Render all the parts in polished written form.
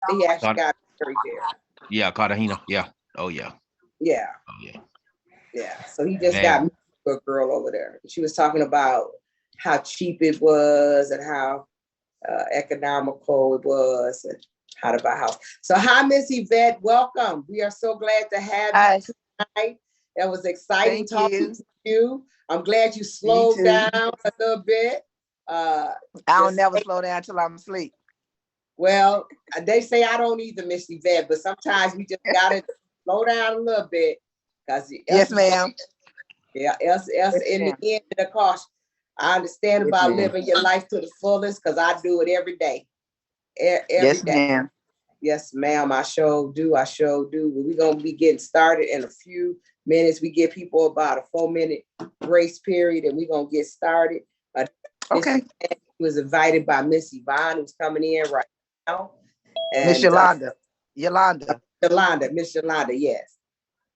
He actually got married there. Yeah, Cartagena. Yeah. Oh yeah. Yeah, Oh yeah. yeah. So he just got Man. married to a girl over there. She was talking about how cheap it was and how economical it was and how to buy a house. So hi, Miss Yvette. Welcome. We are so glad to have Hi, you tonight. It was exciting thank talking you. to you. I'm glad you Me slowed too. down a little bit. Uh, I don't just never slow down till I'm asleep. well, they say I don't either, Miss Yvette, but sometimes we just gotta slow down a little bit because Yes, else we go. ma'am. Yeah, else Yes, in the ma'am. end of the cost. I understand Yes, about ma'am. living your life to the fullest because I do it every day. Every Yes, day. ma'am. Yes, ma'am. I sure do. I sure do. We're gonna be getting started in a few minutes. We give people about a 4-minute grace period, and we're gonna get started. Miss Okay. Yvette was invited by Miss Yvonne, who's coming in right now, Miss and Yolanda. Yolanda. Yolanda, Miss Yolanda. Yes,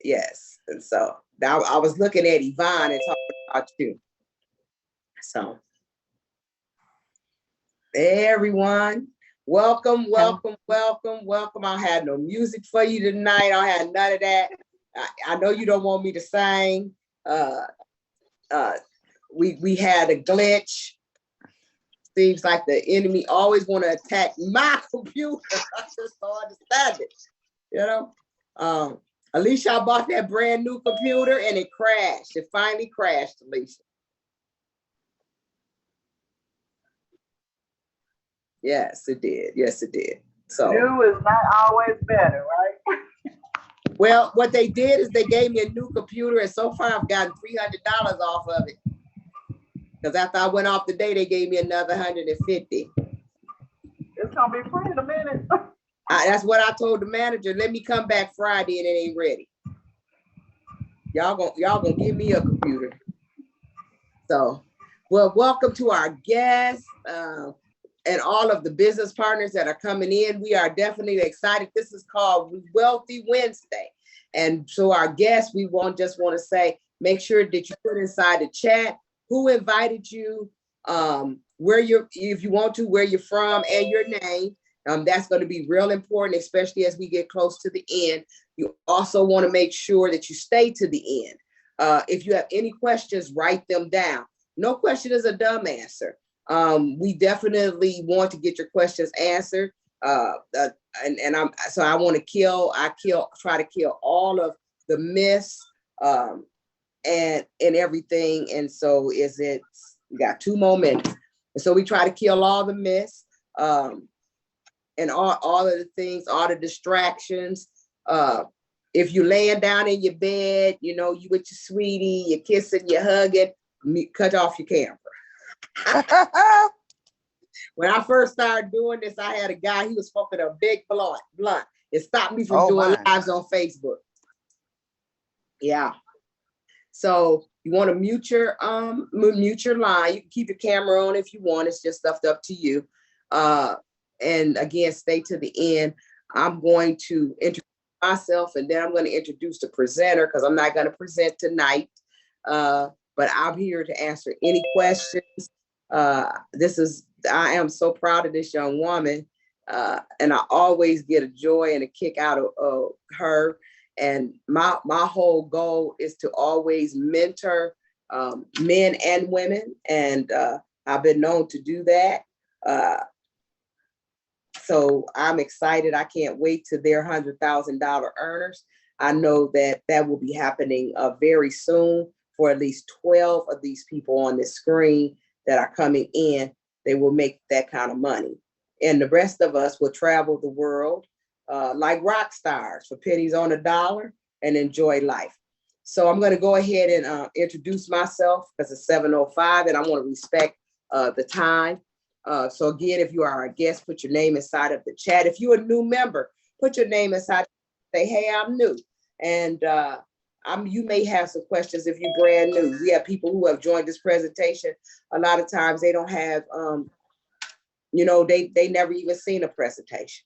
yes. And so now I was looking at Yvonne and talking about you. So everyone. Welcome, Hi. welcome, welcome, welcome. I had no music for you tonight. I had none of that. I know you don't want me to sing. Uh, uh, we had a glitch. Seems like the enemy always want to attack my computer. I just don't understand it. You know. Alicia, I bought that brand new computer and it crashed. It finally crashed, Alicia. Yes, it did. Yes, it did. So New is not always better, right? well, what they did is they gave me a new computer, and so far I've gotten $300 off of it. Because after I went off the day, they gave me another 150. It's gonna be free in a minute. That's what I told the manager. Let me come back Friday, and it ain't ready. Y'all gonna give me a computer. So, well, welcome to our guests and all of the business partners that are coming in. We are definitely excited. This is called Wealthy Wednesday. And so our guests, we just want to say, make sure that you put inside the chat who invited you, where you're, if you want to, where you're from and your name. That's going to be real important, especially as we get close to the end. You also want to make sure that you stay to the end. If you have any questions, write them down. No question is a dumb answer. We definitely want to get your questions answered. And I want to try to kill all of the myths and everything. And so we got 2 more minutes. And so we try to kill all the myths and all of the things, all the distractions. If you're laying down in your bed, you know, you with your sweetie, you're kissing, you're hugging, cut off your camera. When I first started doing this, I had a guy, he was smoking a big blunt. It stopped me from doing lives on Facebook. Yeah. So you want to mute your line. You can keep your camera on if you want. It's just up to you. And again, stay to the end. I'm going to introduce myself, and then I'm going to introduce the presenter because I'm not going to present tonight. But I'm here to answer any questions. I am so proud of this young woman. And I always get a joy and a kick out of her. And my whole goal is to always mentor men and women. And I've been known to do that. So I'm excited. I can't wait till they're $100,000 earners. I know that will be happening very soon for at least 12 of these people on this screen that are coming in. They will make that kind of money. And the rest of us will travel the world like rock stars for pennies on a dollar and enjoy life. So I'm going to go ahead and introduce myself because it's 7:05 and I want to respect the time. So again, if you are a guest, put your name inside of the chat. If you're a new member, put your name inside. Say, hey, I'm new. And you may have some questions if you're brand new. We have people who have joined this presentation. A lot of times they don't have, they never even seen a presentation.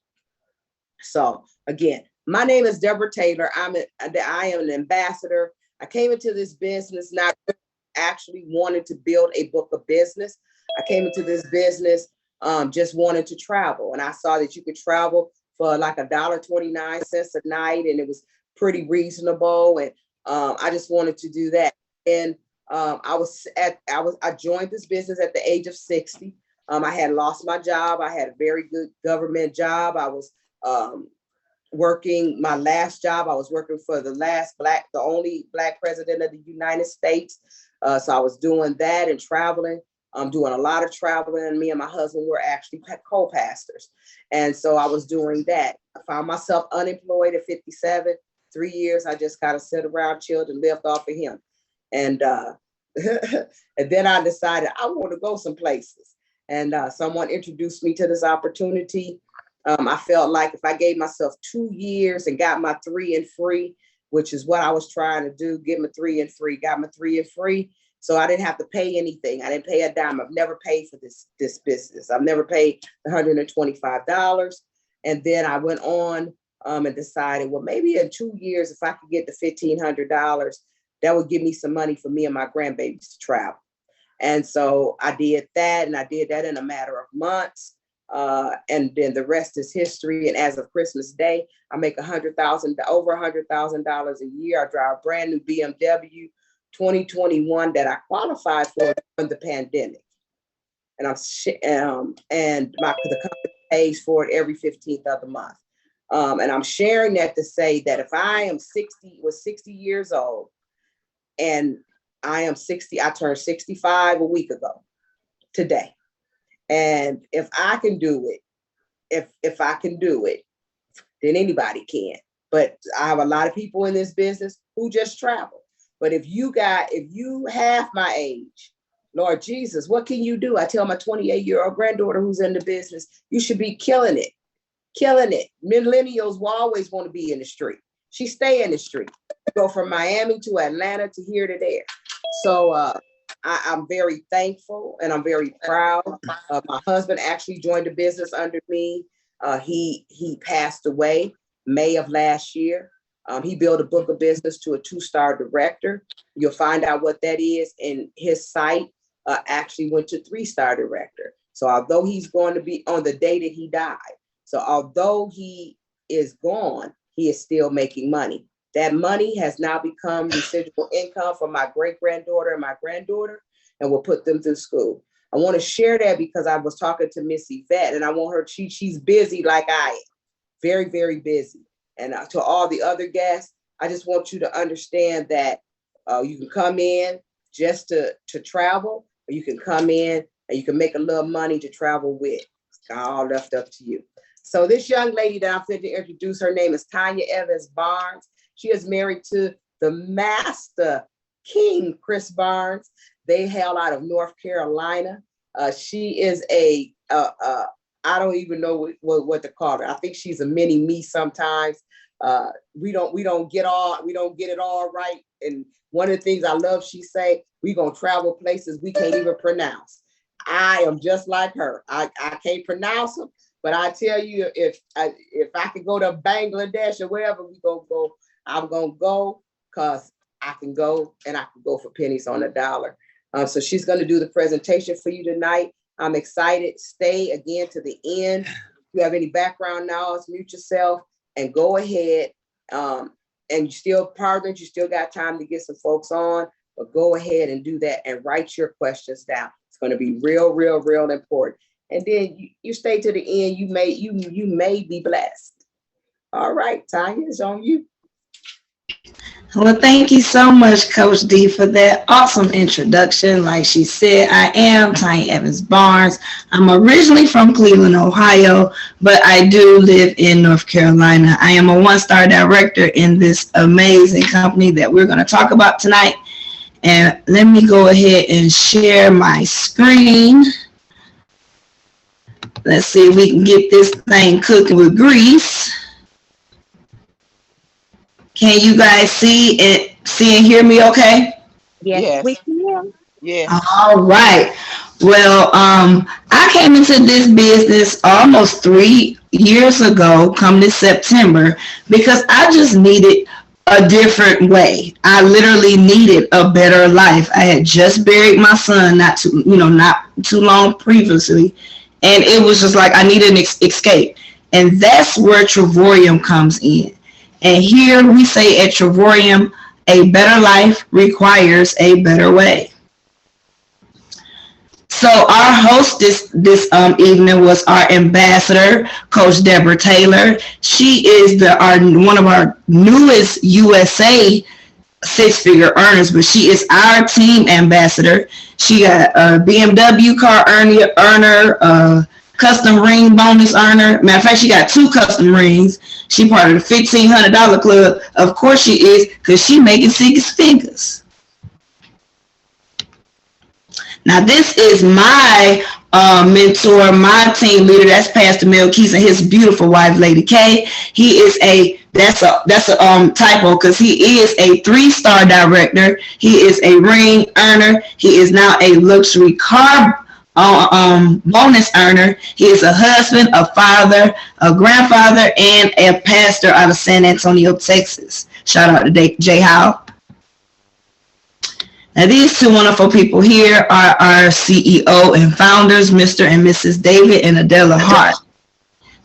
So again, my name is Deborah Taylor. I am an ambassador. I came into this business not actually wanting to build a book of business. I came into this business just wanting to travel. And I saw that you could travel for like $1.29 a night, and it was pretty reasonable. And I just wanted to do that. And I joined this business at the age of 60. I had lost my job. I had a very good government job. I was working my last job. I was working for the only Black president of the United States. So I was doing that and traveling. I'm doing a lot of traveling, and me and my husband were actually co-pastors. And so I was doing that. I found myself unemployed at 57, 3 years. I just kind of sat around, chilled, and lived off of him. And and then I decided I want to go some places. And someone introduced me to this opportunity. I felt like if I gave myself 2 years and got my 3 and free, which is what I was trying to do, get my 3 and free, got my 3 and free. So I didn't have to pay anything. I didn't pay a dime. I've never paid for this business. I've never paid $125. And then I went on and decided, well, maybe in 2 years, if I could get the $1,500, that would give me some money for me and my grandbabies to travel. And so I did that, and I did that in a matter of months. And then the rest is history. And as of Christmas Day, I make over $100,000 a year. I drive a brand new BMW 2021 that I qualified for during the pandemic. And the company pays for it every 15th of the month. And I'm sharing that to say that if I am 60 years old, and I am 60, I turned 65 a week ago today. And if I can do it, if I can do it, then anybody can. But I have a lot of people in this business who just travel. But if you half my age, Lord Jesus, what can you do? I tell my 28-year-old granddaughter who's in the business, you should be killing it. Millennials will always want to be in the street. She stay in the street. Go from Miami to Atlanta to here to there. So I'm very thankful and I'm very proud. My husband actually joined the business under me. He passed away May of last year. He built a book of business to a 2-star director. You'll find out what that is. And his site actually went to 3-star director. So although he's going to be on the day that he died, so although he is gone, he is still making money. That money has now become residual income for my great-granddaughter and my granddaughter, and we'll put them through school. I want to share that because I was talking to Miss Yvette, and I want her, she's busy like I am, very, very busy. And to all the other guests, I just want you to understand that you can come in just to travel, or you can come in and you can make a little money to travel with. It's all left up to you. So this young lady that I'm going to introduce, her name is Tanya Evans Barnes. She is married to the master king, Chris Barnes. They hail out of North Carolina. She is I don't even know what to call her. I think she's a mini me sometimes. We don't get it all right. And one of the things I love, she say, we gonna travel places we can't even pronounce. I am just like her. I can't pronounce them, but I tell you, if I could go to Bangladesh or wherever we go, I'm gonna go because I can go and I can go for pennies on the dollar. So she's gonna do the presentation for you tonight. I'm excited. Stay again to the end. If you have any background knowledge, mute yourself and go ahead. And you still got time to get some folks on, but go ahead and do that and write your questions down. It's going to be real, real, real important. And then you stay to the end. You may be blessed. All right, Tanya, it's on you. Well, thank you so much, Coach D, for that awesome introduction. Like she said, I am Tanya Evans Barnes. I'm originally from Cleveland, Ohio, but I do live in North Carolina. I am a 1-star director in this amazing company that we're going to talk about tonight. And let me go ahead and share my screen. Let's see if we can get this thing cooking with grease. Can you guys see and hear me okay? Yes. We can. Yeah. All right. Well, I came into this business almost 3 years ago, come this September, because I just needed a different way. I literally needed a better life. I had just buried my son not too long previously, and it was just like I needed an escape. And that's where Travorium comes in. And here we say at Travorium, a better life requires a better way. So our host this evening was our ambassador, Coach Deborah Taylor. She is one of our newest USA six-figure earners, but she is our team ambassador. She got a BMW car earner, custom ring bonus earner. Matter of fact, she got 2 custom rings. She part of the $1,500 club. Of course she is, because she making 6 figures. Now this is my mentor, my team leader. That's Pastor Mel Keys and his beautiful wife, Lady K. He is that's a typo, because he is a 3-star director. He is a ring earner. He is now a luxury car bonus earner. He is a husband, a father, a grandfather, and a pastor out of San Antonio, Texas. Shout out to Jay Howe. Now these 2 wonderful people here are our CEO and founders, Mr. and Mrs. David and Adela Hart.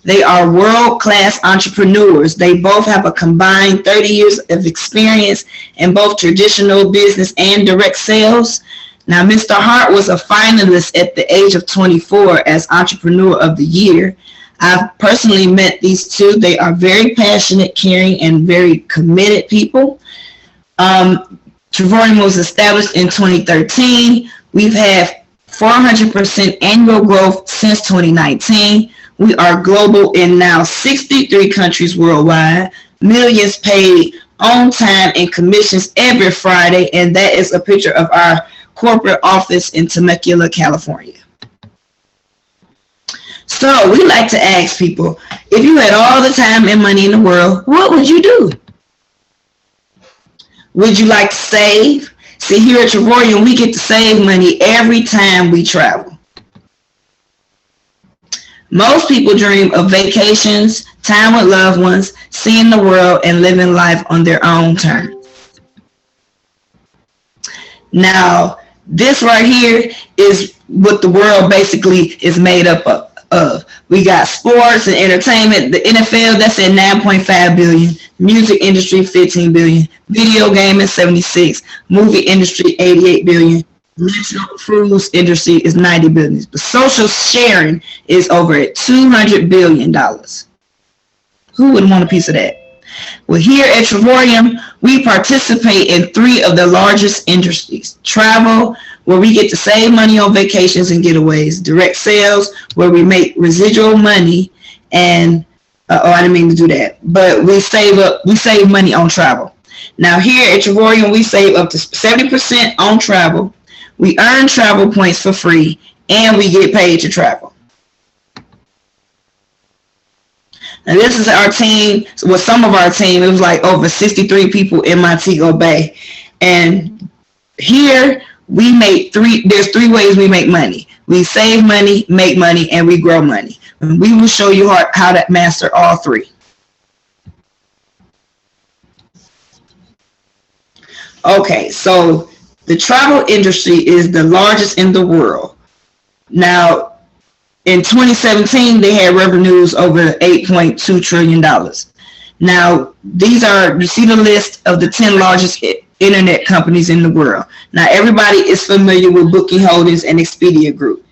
They are world-class entrepreneurs. They both have a combined 30 years of experience in both traditional business and direct sales. Now, Mr. Hart was a finalist at the age of 24 as Entrepreneur of the Year. I've personally met these 2. They are very passionate, caring, and very committed people. Travorium was established in 2013. We've had 400% annual growth since 2019. We are global in now 63 countries worldwide. Millions paid on time in commissions every Friday, and that is a picture of our corporate office in Temecula, California. So we like to ask people, if you had all the time and money in the world, what would you do? Would you like to save? See, here at Travorium, we get to save money every time we travel. Most people dream of vacations, time with loved ones, seeing the world, and living life on their own terms. Now, this right here is what the world basically is made up of. We got sports and entertainment. The NFL, that's at 9.5 billion. Music industry, 15 billion. Video gaming, 76. Movie industry, 88 billion. Natural foods industry is 90 billion. But social sharing is over at $200 billion. Who wouldn't want a piece of that? Well, here at Travorium, we participate in 3 of the largest industries. Travel, where we get to save money on vacations and getaways. Direct sales, where we make residual money, and I didn't mean to do that, but we save money on travel. Now here at Travorium, we save up to 70% on travel. We earn travel points for free, and we get paid to travel. Now this is our team. With some of our team, it was like over 63 people in Montego Bay, and here we make there's 3 ways we make money. We save money, make money, and we grow money. And we will show you how to master all 3. Okay, so the travel industry is the largest in the world. Now, in 2017, they had revenues over $8.2 trillion. Now, you see the list of the 10 largest internet companies in the world. Now, everybody is familiar with Booking Holdings and Expedia Group,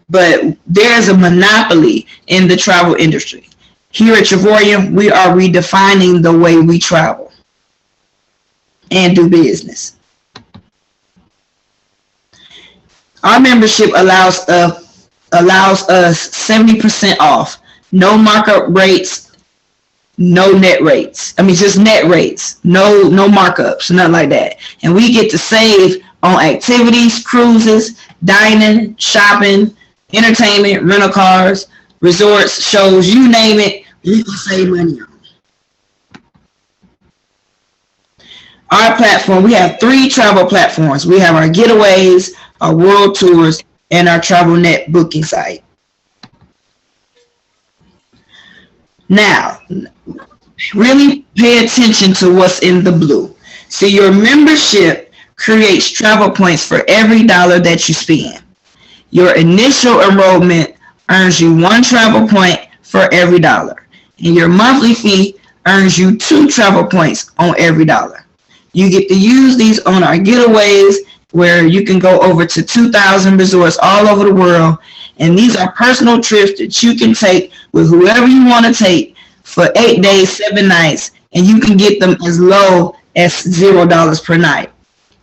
but there is a monopoly in the travel industry. Here at Travorium, we are redefining the way we travel and do business. Our membership allows us 70% off, no markup rates, no net rates. I mean, just net rates, no markups, nothing like that. And we get to save on activities, cruises, dining, shopping, entertainment, rental cars, resorts, shows, you name it, we can save money on. Our platform, we have 3 travel platforms. We have our getaways, our world tours, and our TravelNet booking site. Now, really pay attention to what's in the blue. See, your membership creates travel points for every dollar that you spend. Your initial enrollment earns you 1 travel point for every dollar. and your monthly fee earns you 2 travel points on every dollar. You get to use these on our getaways, where you can go over to 2,000 resorts all over the world. And these are personal trips that you can take with whoever you want to take for 8 days, 7 nights, and you can get them as low as $0 per night.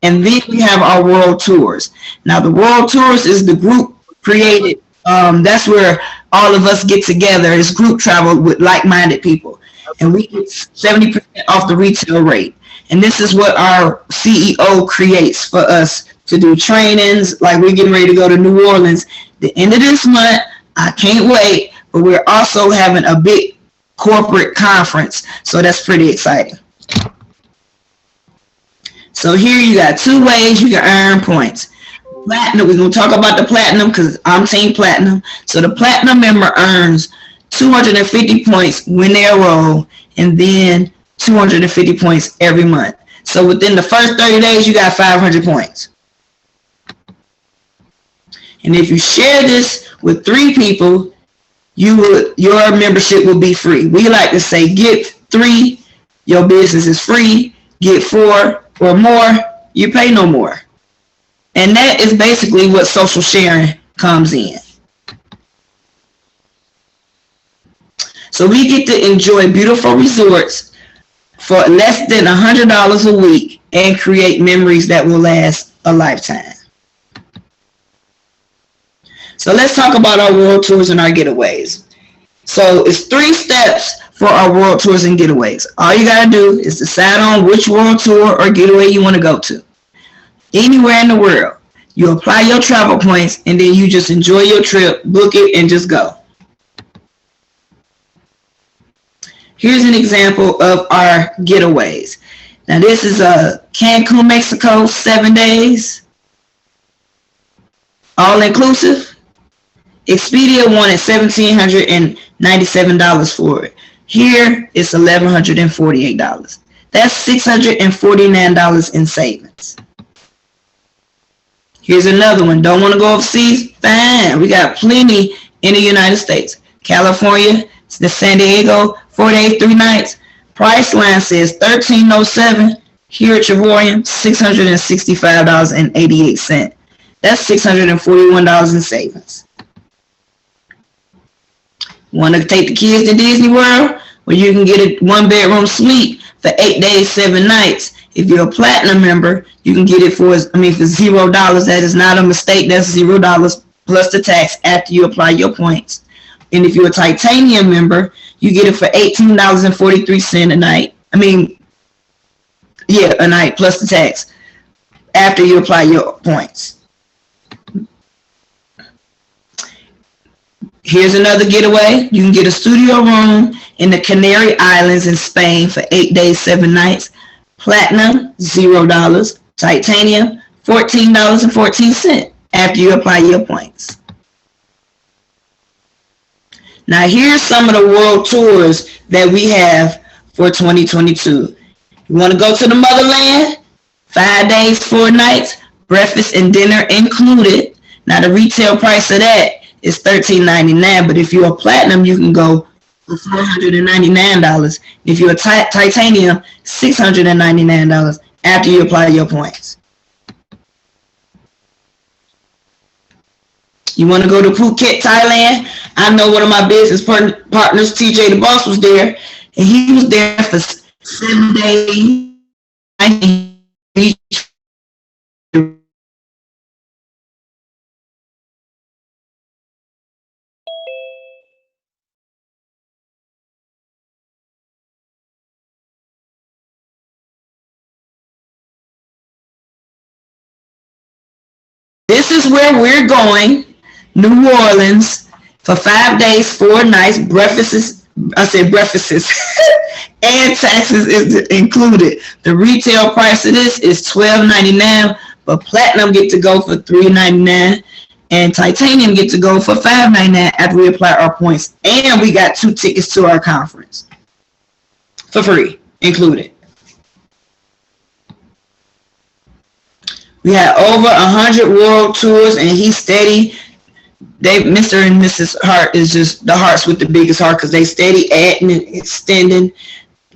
And then we have our world tours. Now, the world tours is the group created. That's where all of us get together. It's group travel with like-minded people. And we get 70% off the retail rate. And this is what our CEO creates for us to do trainings. Like, we're getting ready to go to New Orleans the end of this month. I can't wait. But we're also having a big corporate conference. So that's pretty exciting. So here you got 2 ways you can earn points. Platinum, we're going to talk about the platinum because I'm team platinum. So the platinum member earns 250 points when they enroll, and then 250 points every month. So within the first 30 days, you got 500 points. And if you share this with 3 people, your membership will be free. We like to say, get 3, your business is free. Get 4 or more, you pay no more. And that is basically what social sharing comes in. So we get to enjoy beautiful resorts for less than $100 a week and create memories that will last a lifetime. So let's talk about our world tours and our getaways. So it's 3 steps for our world tours and getaways. All you got to do is decide on which world tour or getaway you want to go to. Anywhere in the world. You apply your travel points, and then you just enjoy your trip, book it, and just go. Here's an example of our getaways. Now this is Cancun, Mexico, 7 days. All inclusive. Expedia wanted $1,797 for it. Here it's $1,148. That's $649 in savings. Here's another one. Don't want to go overseas? Fine. We got plenty in the United States. California, the San Diego, 4 days, 3 nights. Priceline says $1,307. Here at Trevorian, $665.88. That's $641 in savings. Want to take the kids to Disney World? Well, you can get a 1-bedroom suite for 8 days, 7 nights. If you're a platinum member, you can get it for, for $0. That is not a mistake. That's $0 plus the tax after you apply your points. And if you're a titanium member, you get it for $18.43 a night. A night plus the tax after you apply your points. Here's another getaway. You can get a studio room in the Canary Islands in Spain for 8 days, 7 nights. Platinum, $0. Titanium, $14.14 after you apply your points. Now here's some of the world tours that we have for 2022. You want to go to the motherland? 5 days, 4 nights, breakfast and dinner included. Now the retail price of that is $13.99, but if you're a platinum, you can go for $499. If you're a titanium, $699 after you apply your points. You want to go to Phuket, Thailand? I know one of my business partners, TJ the Boss, was there, and he was there for 7 days. This is where we're going, New Orleans, for 5 days, 4 nights, breakfasts, and taxes is included. The retail price of this is $12.99, but platinum get to go for $3.99, and titanium get to go for $5.99 after we apply our points. And we got 2 tickets to our conference for free, included. We had over 100 world tours, and he's steady Mr. and Mrs. Hart is just the hearts with the biggest heart because they steady adding and extending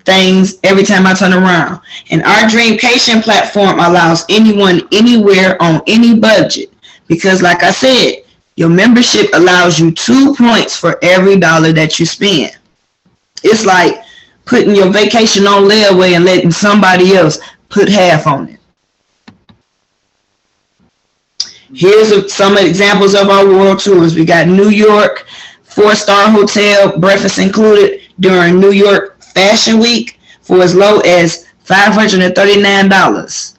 things every time I turn around. And our Dream Patient platform allows anyone anywhere on any budget because, like I said, your membership allows you 2 points for every dollar that you spend. It's like putting your vacation on layaway and letting somebody else put half on it. Here's some examples of our world tours. We got New York, 4-star hotel, breakfast included during New York Fashion Week for as low as $539.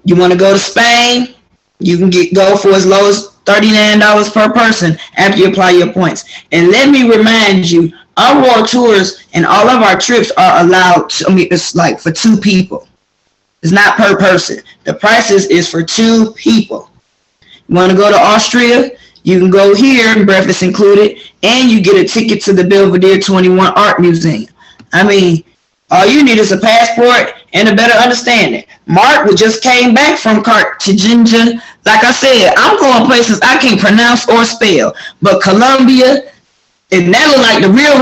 You want to go to Spain? You can go for as low as $39 per person after you apply your points. And let me remind you, our world tours and all of our trips are allowed. It's like for 2 people. It's not per person. The prices is for 2 people. You want to go to Austria? You can go here, breakfast included, and you get a ticket to the Belvedere 21 Art Museum. I mean, all you need is a passport and a better understanding. Mark just came back from Cartagena. Like I said, I'm going places I can't pronounce or spell, but Colombia, and that looked like the real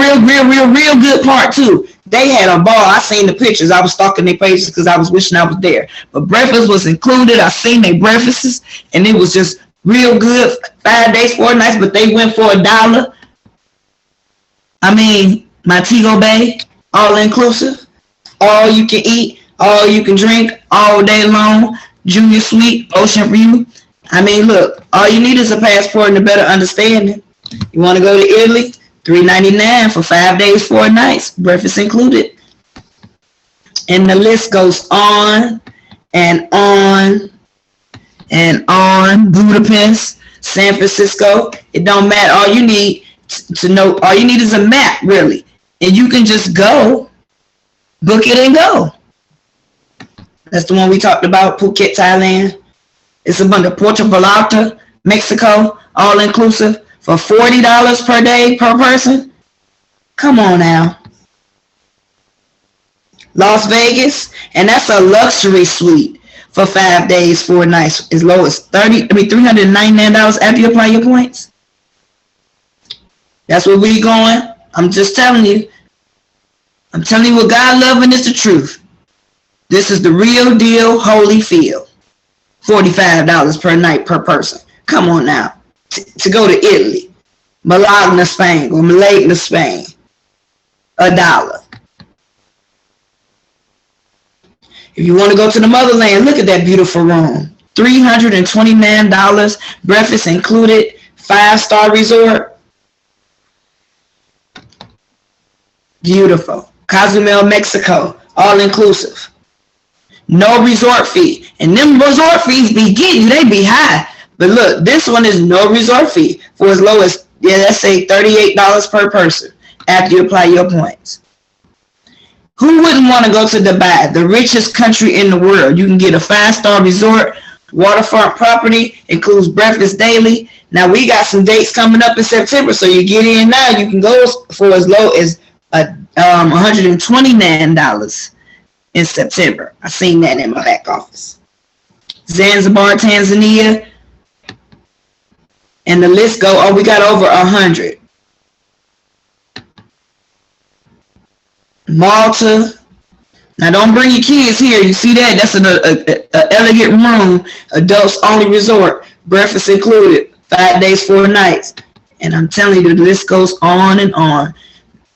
good part too. They had a ball. I seen the pictures. I was stalking their pages because I was wishing I was there. But breakfast was included. I seen their breakfasts, and it was just real good. 5 days, 4 nights, but they went for $1. I mean, Montego Bay, all inclusive, all you can eat, all you can drink, all day long. Junior suite, ocean view. I mean, look, all you need is a passport and a better understanding. You want to go to Italy? $3.99 for 5 days, 4 nights, breakfast included. And the list goes on and on and on. Budapest, San Francisco. It don't matter. All you need to know, all you need is a map, really. And you can just go, book it and go. That's the one we talked about, Phuket, Thailand. It's a bunch of Puerto Vallarta, Mexico, all inclusive. For $40 per day per person? Come on now. Las Vegas, and that's a luxury suite for 5 days, 4 nights, as low as $399 after you apply your points. That's where we going. I'm just telling you. I'm telling you what God loving is the truth. This is the real deal, Holyfield. $45 per night per person. Come on now. To go to Italy, Malagna, Spain, or Malagna, Spain, $1. If you want to go to the motherland, look at that beautiful room. $329, breakfast included, 5-star resort. Beautiful. Cozumel, Mexico, all inclusive. No resort fee. And them resort fees be getting you, they be high. But look, this one is no resort fee for as low as, let's say $38 per person after you apply your points. Who wouldn't want to go to Dubai, the richest country in the world? You can get a 5-star resort, waterfront property, includes breakfast daily. Now we got some dates coming up in September, so you get in now. You can go for as low as $129 in September. I seen that in my back office. Zanzibar, Tanzania. And the list go, we got over 100. Malta. Now don't bring your kids here. You see that? That's an elegant room, adults only resort, breakfast included, 5 days, 4 nights. And I'm telling you, the list goes on and on.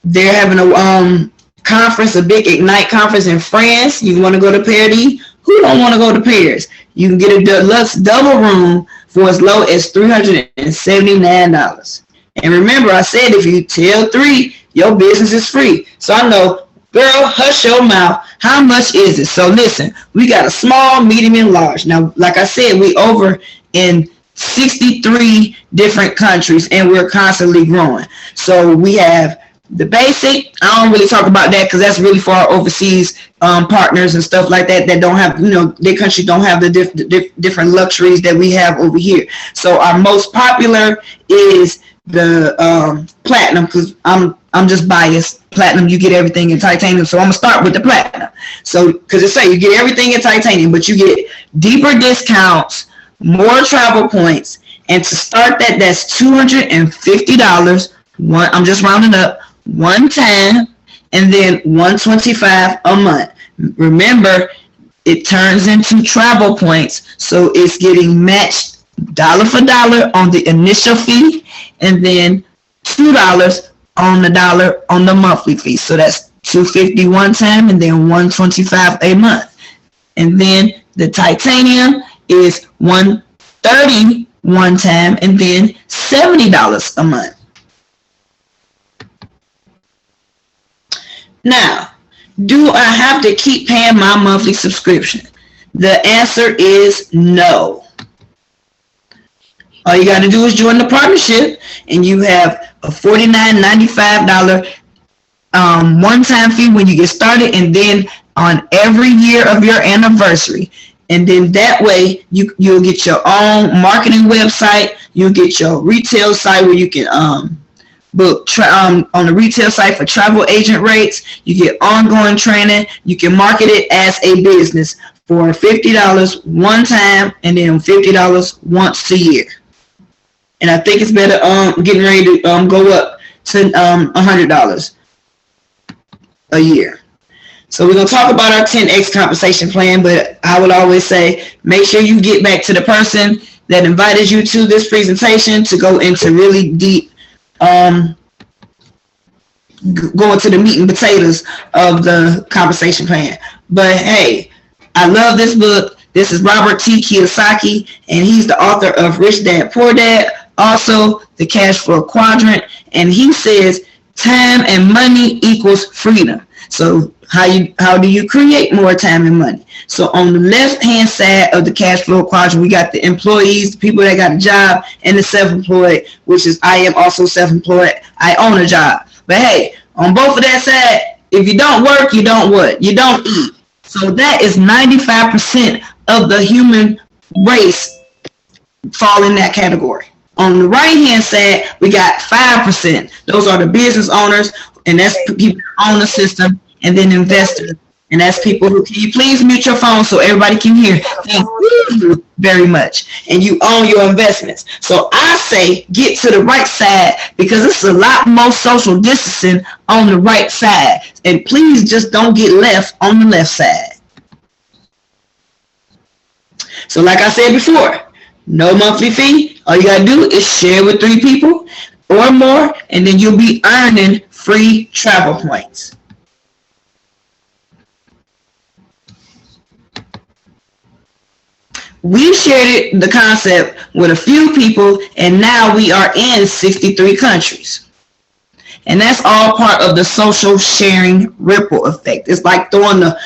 They're having a conference, a big Ignite conference in France. You want to go to Paris? Who don't want to go to Paris? You can get a deluxe double room for as low as $379. And remember, I said if you tell 3, your business is free. So I know, girl, hush your mouth. How much is it? So listen, we got a small, medium, and large. Now, like I said, we over in 63 different countries, and we're constantly growing. So we have the basic. I don't really talk about that because that's really for our overseas partners and stuff like that that don't have, their country don't have the different luxuries that we have over here. So our most popular is the platinum, because I'm just biased. Platinum, you get everything in titanium. So I'm gonna start with the platinum. So because it say you get everything in titanium, but you get deeper discounts more travel points. And to start that, that's $250. I'm just rounding up, one time, and then $125 a month. Remember, it turns into travel points, so it's getting matched dollar for dollar on the initial fee, and then $2 on the dollar on the monthly fee. So that's $250 one time, and then $125 a month. And then the titanium is $130 one time, and then $70 a month. Now, do I have to keep paying my monthly subscription? The answer is no. All you got to do is join the partnership, and you have a $49.95 one-time fee when you get started, and then on every year of your anniversary. And then that way you'll get your own marketing website. You'll get your retail site where you can book on the retail site for travel agent rates. You get ongoing training. You can market it as a business for $50 one time, and then $50 once a year. And I think it's better getting ready to go up to $100 a year. So we're going to talk about our 10X compensation plan, but I would always say make sure you get back to the person that invited you to this presentation to go into really deep, go into the meat and potatoes of the compensation plan. But hey, I love this book. This is Robert T. Kiyosaki, and he's the author of Rich Dad, Poor Dad, also the Cash Flow Quadrant, and he says time and money equals freedom. So how do you create more time and money? So on the left hand side of the cash flow quadrant, we got the employees, the people that got a job, and the self-employed, which is I am also self-employed. I own a job. But hey, on both of that side, if you don't work, you don't what? You don't eat. So that is 95% of the human race fall in that category. On the right hand side, we got 5%. Those are the business owners, and that's people that own the system, and then investors. And that's people who, can you please mute your phone so everybody can hear? Thank you very much. And you own your investments. So I say get to the right side, because it's a lot more social distancing on the right side. And please just don't get left on the left side. So like I said before, no monthly fee. All you gotta do is share with 3 people or more, and then you'll be earning free travel points. We shared the concept with a few people, and now we are in 63 countries. And that's all part of the social sharing ripple effect. It's like throwing the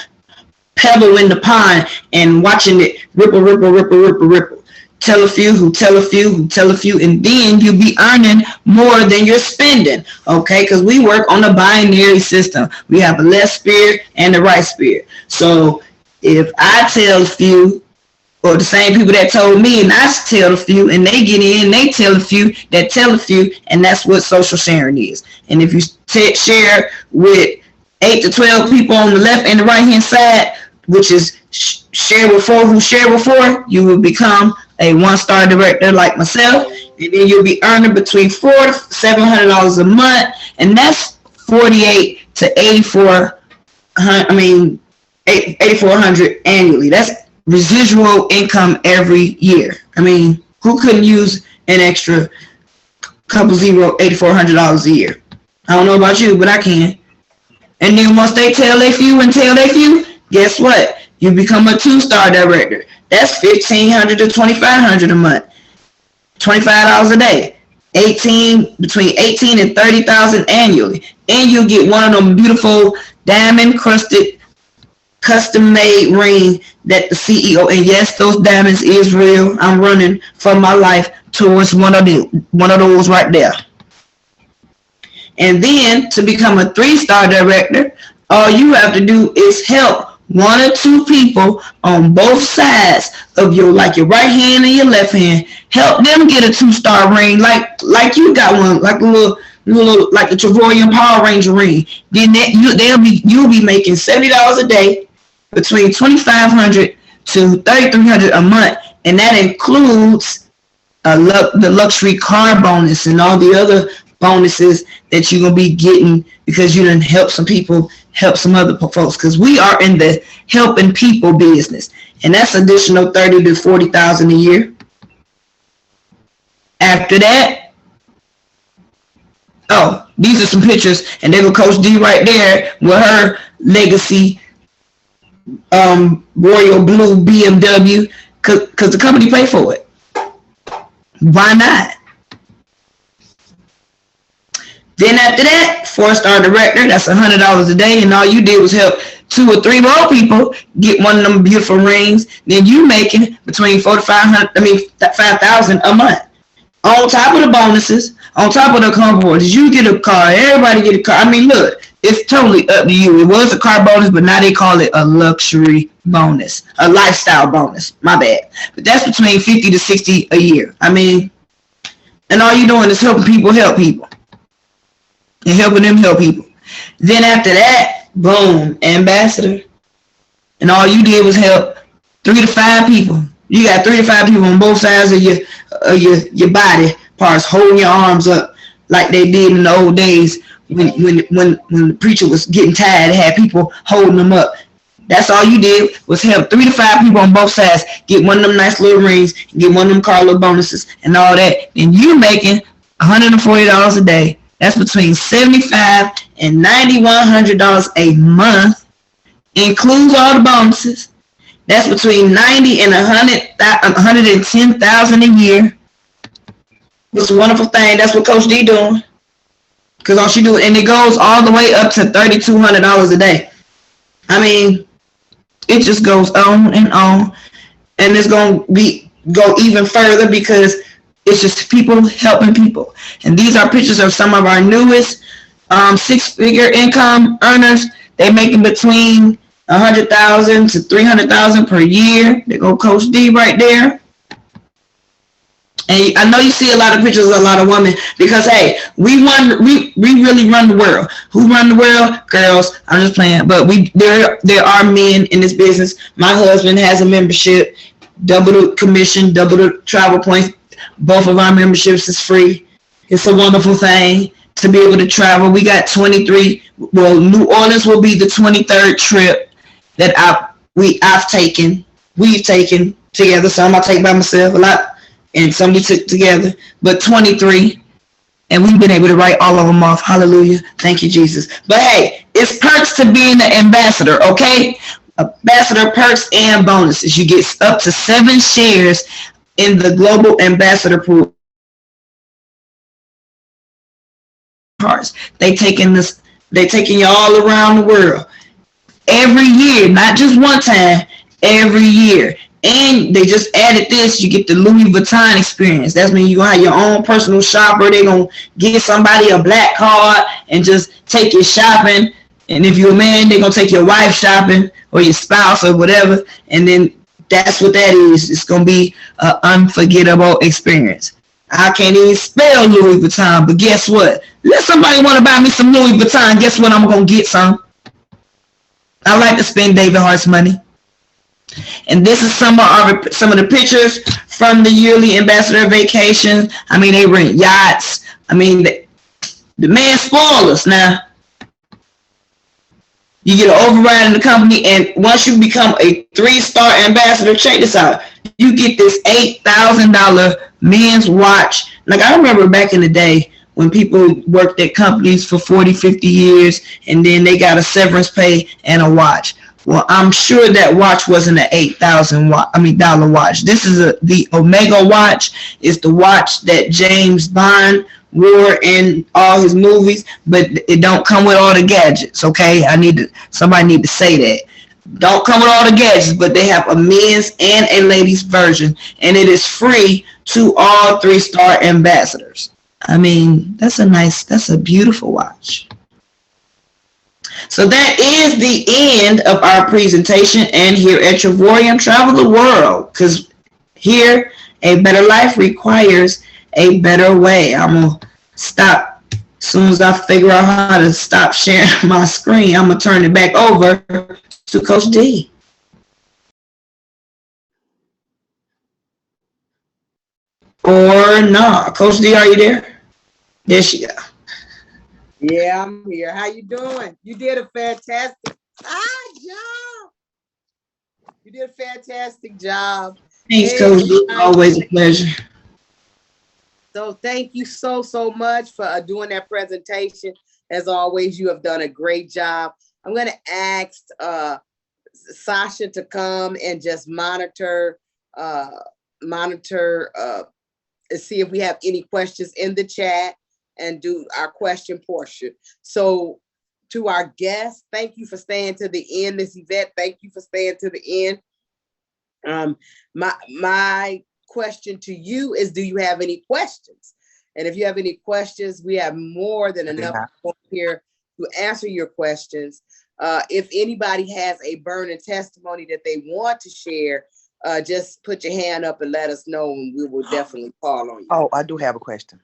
pebble in the pond and watching it ripple, ripple, ripple, ripple, ripple. Tell a few who tell a few who tell a few, and then you'll be earning more than you're spending, okay? Because we work on a binary system. We have a left spirit and the right spirit. So if I tell a few, or the same people that told me, and I tell a few, and they get in, they tell a few that tell a few, and that's what social sharing is. And if you share with 8 to 12 people on the left and the right hand side, which is share with 4 who share with 4, you will become a 1-star director like myself, and then you'll be earning between $400 to $700 a month, and that's $4,800 to $8,400 annually. That's residual income every year. I mean, who couldn't use an extra $8,400 a year? I don't know about you, but I can. And then once they tell their few and tell their few, guess what? You become a 2-star director. That's $1,500 to $2,500 a month, $25 a day, between $18,000 and $30,000 annually, and you'll get one of them beautiful diamond-crusted, custom-made ring that the CEO, and yes, those diamonds is real. I'm running for my life towards one of those right there. And then to become a 3-star director, all you have to do is help 1 or 2 people on both sides of your right hand and your left hand. Help them get a 2-star ring, like you got one, like a little like the Trevorian Power Ranger ring. Then you'll be making $70 a day, between $2,500 to $3,300 a month, And that includes the luxury car bonus and all the other bonuses that you're going to be getting because you done help some people, help some other folks. Because we are in the helping people business. And that's additional 30 to 40,000 a year. After that, oh, these are some pictures, and they were Coach D right there with her legacy royal blue BMW, because the company paid for it. Why not? Then after that, 4-star director, that's $100 a day, and all you did was help 2 or 3 more people get one of them beautiful rings. Then you making between $5,000 a month. On top of the bonuses, on top of the car bonuses, you get a car. Everybody get a car. I mean, look, it's totally up to you. It was a car bonus, but now they call it a luxury bonus, a lifestyle bonus. My bad. But that's between 50 to 60 a year. I mean, and all you're doing is helping people help people. And helping them help people. Then after that, boom, ambassador. And all you did was help 3 to 5 people. You got 3 to 5 people on both sides of your body parts holding your arms up like they did in the old days when the preacher was getting tired and had people holding them up. That's all you did was help 3 to 5 people on both sides get one of them nice little rings, get one of them car little bonuses and all that. And you making $140 a day. That's between $75 and $9,100 a month. Includes all the bonuses. That's between $90,000 and $110,000 a year. It's a wonderful thing. That's what Coach D doing. Because all she do, and it goes all the way up to $3,200 a day. I mean, it just goes on. And it's going to go even further because it's just people helping people. And these are pictures of some of our newest 6-figure income earners. They're making between $100,000 to $300,000 per year. There go Coach D right there. And I know you see a lot of pictures of a lot of women because, hey, we really run the world. Who run the world? Girls. I'm just playing. But there are men in this business. My husband has a membership, double the commission, double the travel points. Both of our memberships is free. It's a wonderful thing to be able to travel. We got 23. Well, New Orleans will be the 23rd trip that we've taken together. Some I take by myself a lot. And some we took together, but 23, and we've been able to write all of them off. Hallelujah. Thank you, Jesus. But hey, it's perks to being the ambassador, okay? Ambassador perks and bonuses. You get up to 7 shares in the global ambassador pool. They taking you all around the world. Every year, not just one time, every year. And they just added this, you get the Louis Vuitton experience. That's when you're going to have your own personal shopper. They're going to give somebody a black card and just take you shopping. And if you're a man, they're going to take your wife shopping or your spouse or whatever. And then that's what that is. It's going to be an unforgettable experience. I can't even spell Louis Vuitton, but guess what? Let somebody want to buy me some Louis Vuitton. Guess what? I'm going to get some. I like to spend David Hart's money. And this is some of the pictures from the yearly ambassador vacations. I mean, they rent yachts. I mean, the man spoiled us now. You get an override in the company, and once you become a 3-star ambassador, check this out. You get this $8,000 men's watch. Like, I remember back in the day when people worked at companies for 40, 50 years, and then they got a severance pay and a watch. Well, I'm sure that watch wasn't an $8,000 watch. This is the Omega watch. It's the watch that James Bond wore in all his movies, but it don't come with all the gadgets. Okay, somebody need to say that. Don't come with all the gadgets, but they have a men's and a ladies version, and it is free to all 3-star ambassadors. I mean, that's a beautiful watch. So that is the end of our presentation, and here at Travorium, travel the world, because here a better life requires a better way. I'm going to stop as soon as I figure out how to stop sharing my screen. I'm going to turn it back over to Coach D. or not. Coach D, are you there? There she go. Yeah, I'm here. How you doing? You did a fantastic job. You did a fantastic job. Thanks, Hey, Coach D. everybody. Always a pleasure. So thank you so much for doing that presentation. As always, you have done a great job. I'm going to ask Sasha to come and just monitor and see if we have any questions in the chat and do our question portion. So to our guests, thank you for staying to the end. This event, thank you for staying to the end. My question to you is, do you have any questions? And if you have any questions, we have more than enough people here to answer your questions. If anybody has a burning testimony that they want to share, just put your hand up and let us know, and we will definitely call on you. Oh, I do have a question.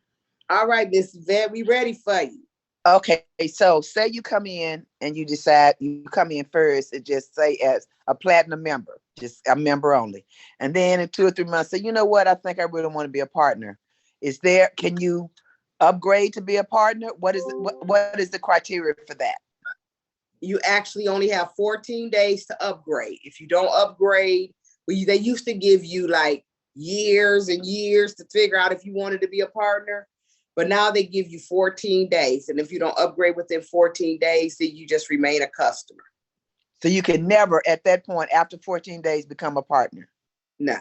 All right, Miss Vet, we ready for you. Okay, so say you come in and you decide you come in first and just say as a platinum member, just a member only. And then in 2 or 3 months, say, you know what, I think I really want to be a partner. Can you upgrade to be a partner? What is the criteria for that? You actually only have 14 days to upgrade. If you don't upgrade, they used to give you like years and years to figure out if you wanted to be a partner. But now they give you 14 days. And if you don't upgrade within 14 days, then you just remain a customer. So you can never, at that point, after 14 days, become a partner? No.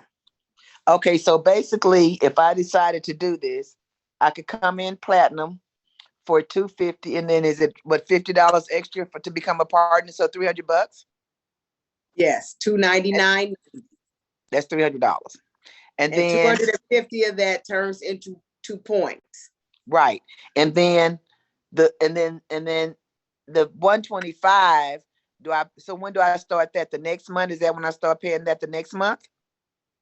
Okay, so basically, if I decided to do this, I could come in platinum for $250, and then is it what, $50 extra to become a partner? So $300? Yes, $299. That's $300. And then 250 of that turns into 2 points. Right. And then the 125, so when do I start that? The next month? Is that when I start paying that the next month?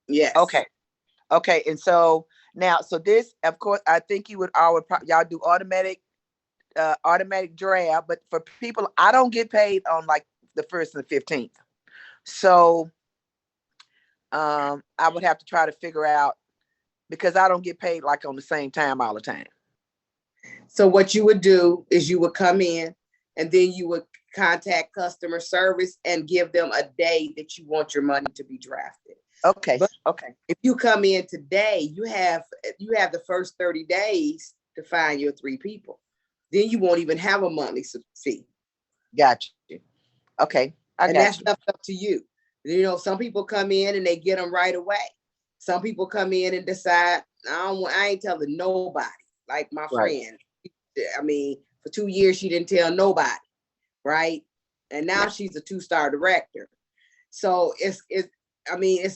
Yes. Okay. And so now, so this, of course, I think y'all do automatic draft, but for people, I don't get paid on like the 1st and the 15th. So I would have to try to figure out, because I don't get paid like on the same time all the time. So what you would do is you would come in and then you would contact customer service and give them a day that you want your money to be drafted. Okay. But okay. If you come in today, you have the first 30 days to find your 3 people. Then you won't even have a monthly fee. Gotcha. Okay. That's left up to you. You know, some people come in and they get them right away. Some people come in and decide, I ain't telling nobody. Like my friend, I mean, for 2 years, she didn't tell nobody, right? And now she's a 2-star director. So it's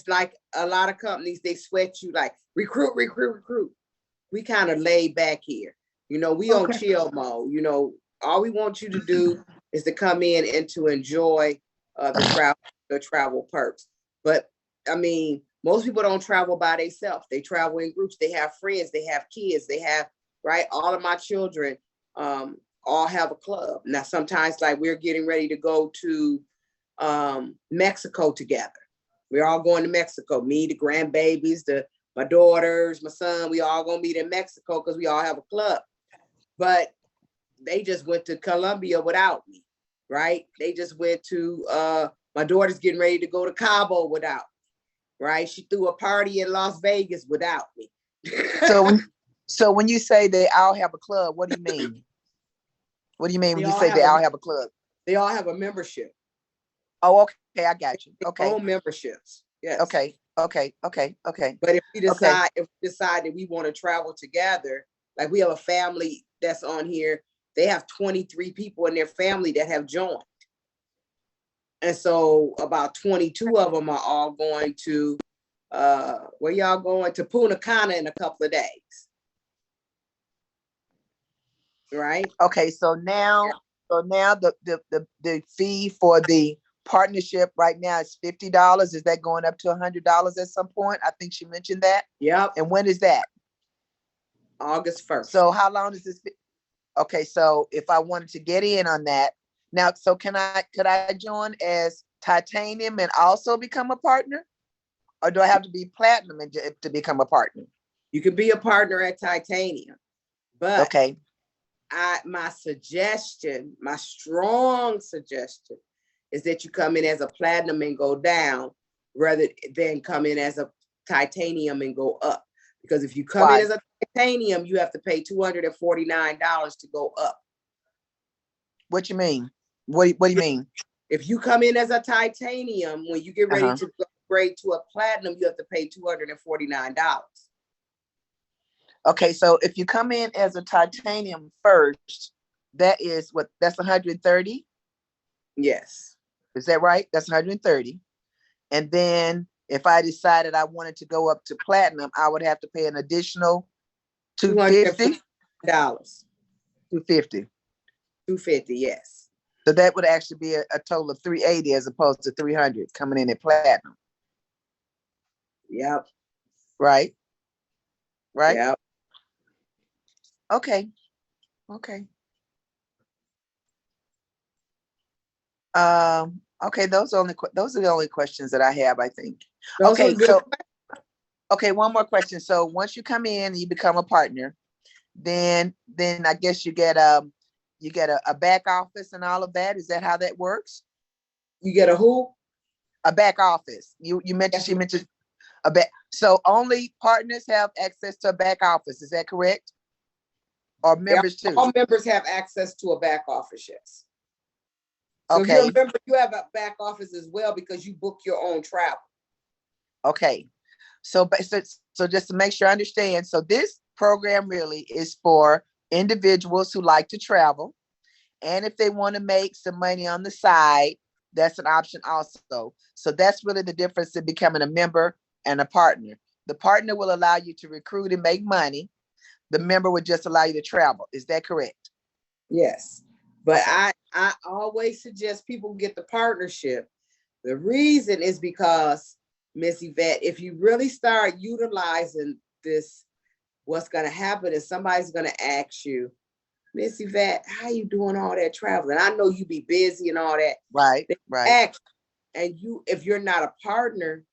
like a lot of companies, they sweat you like recruit. We kind of laid back here. You know, we on chill mode. You know, all we want you to do is to come in and to enjoy the travel perks. But I mean, most people don't travel by themselves. They travel in groups. They have friends. They have kids. They have, right? All of my children all have a club. Now, sometimes like we're getting ready to go to Mexico together. We're all going to Mexico. Me, the grandbabies, my daughters, my son, we all gonna meet in Mexico because we all have a club. But they just went to Colombia without me, right? They just went to, my daughter's getting ready to go to Cabo without me, right? She threw a party in Las Vegas without me. So when you say they all have a club, what do you mean? What do you mean when you say they all have a club? They all have a membership. Oh, okay, I got you. Okay. Own memberships. Yes. Okay. But if we decide that we want to travel together, like we have a family that's on here, they have 23 people in their family that have joined. And so about 22 of them are all going to, where y'all going? To Punta Cana in a couple of days. Right? Okay, so now the fee for the partnership right now is $50. Is that going up to $100 at some point? I think she mentioned that. Yep. And when is that? August 1st. So how long is this? Okay, so if I wanted to get in on that now, so could I join as titanium and also become a partner, or do I have to be platinum to become a partner? You could be a partner at Titanium, but Okay. my suggestion, my strong suggestion, is that you come in as a platinum and go down rather than come in as a titanium and go up. Because if you come Why? in as a titanium, you have to pay $249 to go up. What you mean? What do you mean? If you come in as a titanium, when you get ready to upgrade to a platinum, you have to pay $249. Okay, so if you come in as a titanium first, that is what? That's 130. Yes. Is that right? That's 130. And then if I decided I wanted to go up to platinum, I would have to pay an additional $250. $250. $250, yes. So that would actually be a total of $380 as opposed to $300 coming in at platinum. Yep. Right? Right? Yep. Okay. Okay. Okay, those are the only questions that I have, I think. Okay, so okay, one more question. So once you come in and you become a partner, then I guess you get a back office and all of that. Is that how that works? You get a who? A back office. You mentioned a back. So only partners have access to a back office. Is that correct? Or members too? All members have access to a back office, yes. So Okay. if you're a member, you have a back office as well because you book your own travel. Okay. So just to make sure I understand, so this program really is for individuals who like to travel. And if they want to make some money on the side, that's an option also. So that's really the difference in becoming a member and a partner. The partner will allow you to recruit and make money. The member would just allow you to travel. Is that correct? Yes. But Okay. I always suggest people get the partnership. The reason is because, Miss Yvette, if you really start utilizing this, what's going to happen is somebody's going to ask you, Miss Yvette, how you doing all that traveling? I know you be busy and all that. Right. And you, if you're not a partner,